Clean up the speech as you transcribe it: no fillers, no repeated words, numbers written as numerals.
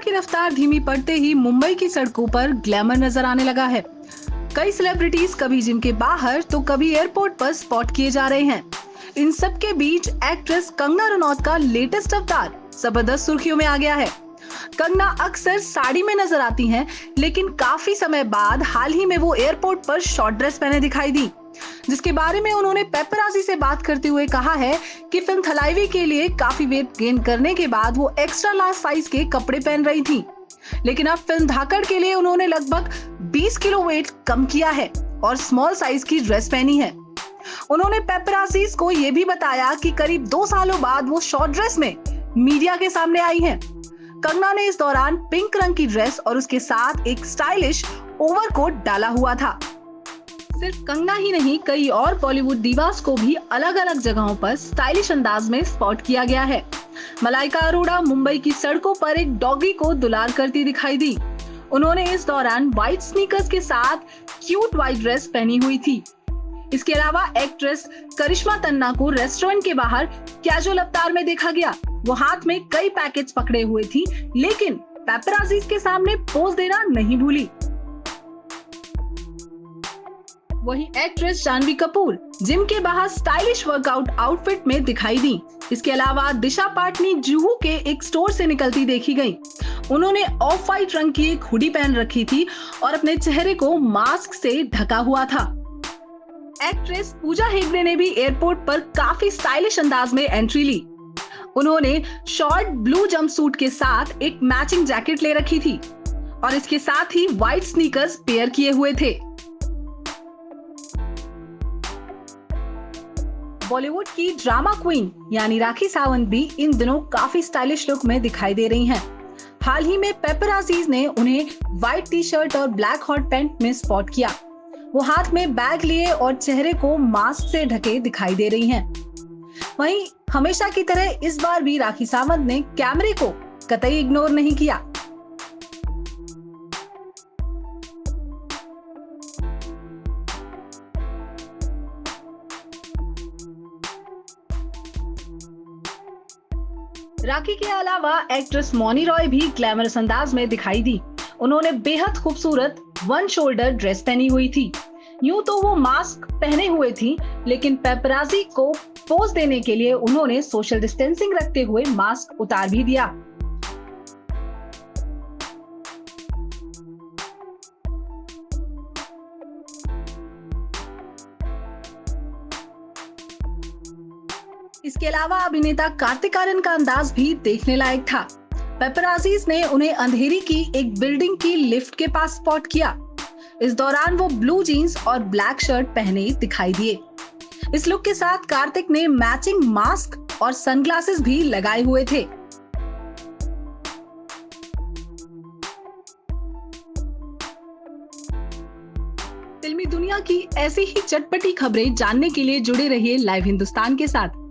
की रफ्तार धीमी पड़ते ही मुंबई की सड़कों पर ग्लैमर नजर आने लगा है। कई सेलिब्रिटीज कभी जिम के बाहर तो कभी एयरपोर्ट पर स्पॉट किए जा रहे हैं। इन सब के बीच एक्ट्रेस कंगना रनौत का लेटेस्ट अवतार जबरदस्त सुर्खियों में आ गया है। कंगना अक्सर साड़ी में नजर आती हैं, लेकिन काफी समय बाद हाल ही में वो एयरपोर्ट पर शॉर्ट ड्रेस पहने दिखाई दी, जिसके बारे में उन्होंने पेपराजी से बात करते हुए कहा है कि फिल्म थलाइवी के लिए काफी वेट गेन करने के बाद वो एक्स्ट्रा लार्ज साइज के कपड़े पहन रही थी, लेकिन अब फिल्म धाकड़ के लिए उन्होंने लगभग 20 किलो वेट कम किया है और स्मॉल साइज की ड्रेस पहनी है। उन्होंने पेपराजीज को ये भी बताया कि करीब 2 सालों बाद वो शॉर्ट ड्रेस में मीडिया के सामने आई हैं। कंगना ने इस दौरान पिंक रंग की ड्रेस और उसके साथ एक स्टाइलिश ओवरकोट डाला हुआ था। सिर्फ कंगना ही नहीं, कई और बॉलीवुड दीवास को भी अलग अलग जगहों पर स्टाइलिश अंदाज में स्पॉट किया गया है। मलाइका अरोड़ा मुंबई की सड़कों पर एक डॉगी को दुलार करती दिखाई दी। उन्होंने इस दौरान व्हाइट स्नीकर्स के साथ क्यूट व्हाइट ड्रेस पहनी हुई थी। इसके अलावा एक्ट्रेस करिश्मा तन्ना को रेस्टोरेंट के बाहर कैजुअल अवतार में देखा गया। वो हाथ में कई पैकेट्स पकड़े हुए थी, लेकिन पेपराजीज के सामने पोज देना नहीं भूली। वहीं एक्ट्रेस जानवी कपूर जिम के बाहर स्टाइलिश वर्कआउट आउटफिट में दिखाई दी। इसके अलावा दिशा पाटनी जुहू के एक स्टोर से निकलती देखी गई। उन्होंने ऑफ वाइट रंग की एक हुडी पहन रखी थी और अपने चेहरे को मास्क से ढका हुआ था। एक्ट्रेस पूजा हेगड़े ने भी एयरपोर्ट पर काफी स्टाइलिश अंदाज में एंट्री ली। उन्होंने शॉर्ट ब्लू जंपसूट के साथ एक मैचिंग जैकेट ले रखी थी और इसके साथ ही व्हाइट स्नीकर्स पेयर किए हुए थे। बॉलीवुड की ड्रामा क्वीन यानी राखी सावंत भी इन दिनों काफी स्टाइलिश लुक में दिखाई दे रही हैं। हाल ही में पेपराजीज ने उन्हें व्हाइट टी शर्ट और ब्लैक हॉट पैंट में स्पॉट किया। वो हाथ में बैग लिए और चेहरे को मास्क से ढके दिखाई दे रही हैं। वहीं हमेशा की तरह इस बार भी राखी सावंत ने कैमरे को कतई इग्नोर नहीं किया। राखी के अलावा एक्ट्रेस मौनी रॉय भी ग्लैमरस अंदाज में दिखाई दी। उन्होंने बेहद खूबसूरत वन शोल्डर ड्रेस पहनी हुई थी। यूं तो वो मास्क पहने हुए थी, लेकिन पेपराजी को पोज देने के लिए उन्होंने सोशल डिस्टेंसिंग रखते हुए मास्क उतार भी दिया। इसके अलावा अभिनेता कार्तिक आर्यन का अंदाज भी देखने लायक था। पेपराजीज ने उन्हें अंधेरी की एक बिल्डिंग की लिफ्ट के पास स्पॉट किया। इस दौरान वो ब्लू जीन्स और ब्लैक शर्ट पहने दिखाई दिए। इस लुक के साथ कार्तिक ने मैचिंग मास्क और सनग्लासेस भी लगाए हुए थे। फिल्मी दुनिया की ऐसी ही चटपटी खबरें जानने के लिए जुड़े रहिए लाइव हिंदुस्तान के साथ।